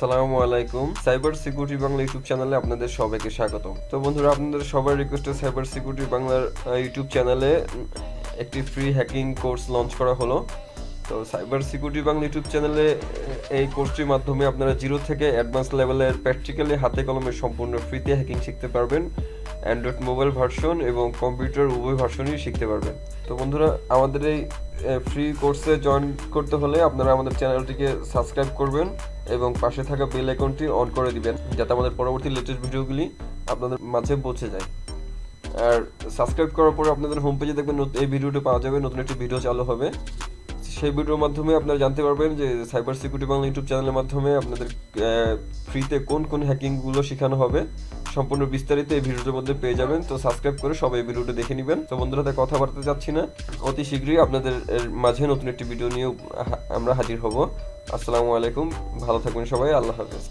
আসসালামু আলাইকুম। Cyber security Bangla YouTube চ্যানেলে আপনাদের সবাইকে স্বাগতম। তো বন্ধুরা, আপনাদের সবার রিকোয়েস্টে সাইবার সিকিউরিটি বাংলার ইউটিউব চ্যানেলে একটি ফ্রি হ্যাকিং কোর্স লঞ্চ করা হলো। তো সাইবার সিকিউরিটি বাংলা ইউটিউব চ্যানেলে এই কোর্সটির মাধ্যমে আপনারা জিরো থেকে অ্যাডভান্স লেভেলের প্র্যাকটিক্যালি হাতে কলমে সম্পূর্ণ ফ্রিতে হ্যাকিং শিখতে পারবেন। অ্যান্ড্রয়েড মোবাইল ভার্সন এবং কম্পিউটার উভয় ভার্সনই শিখতে পারবেন। তো বন্ধুরা, আমাদের এই ফ্রি কোর্সে জয়েন করতে হলে আপনারা আমাদের চ্যানেলটিকে সাবস্ক্রাইব করবেন এবং পাশে থাকা বেল আইকনটি অন করে দিবেন, যাতে আমাদের পরবর্তী লেটেস্ট ভিডিওগুলি আপনাদের মাঝে পৌঁছে যায়। আর সাবস্ক্রাইব করার পরে আপনাদের হোম পেজে দেখবেন এই ভিডিওটি পাওয়া যাবে, নতুন একটি ভিডিও চালু হবে। সেই ভিডিওর মাধ্যমে আপনারা জানতে পারবেন যে সাইবার সিকিউরিটি বাংলা ইউটিউব চ্যানেলের মাধ্যমে আপনাদের ফ্রিতে কোন কোন হ্যাকিংগুলো শেখানো হবে, সম্পূর্ণ বিস্তারিত এই ভিডিওর মধ্যে পেয়ে যাবেন। তো সাবস্ক্রাইব করে সবাই এই ভিডিওটা দেখে নেবেন। তো বন্ধুরা, তাই কথা বাড়তে যাচ্ছি না, অতি শীঘ্রই আপনাদের মাঝে নতুন একটি ভিডিও নিয়ে আমরা হাজির হব। আসসালামু আলাইকুম, ভালো থাকবেন সবাই, আল্লাহ হাফেজ।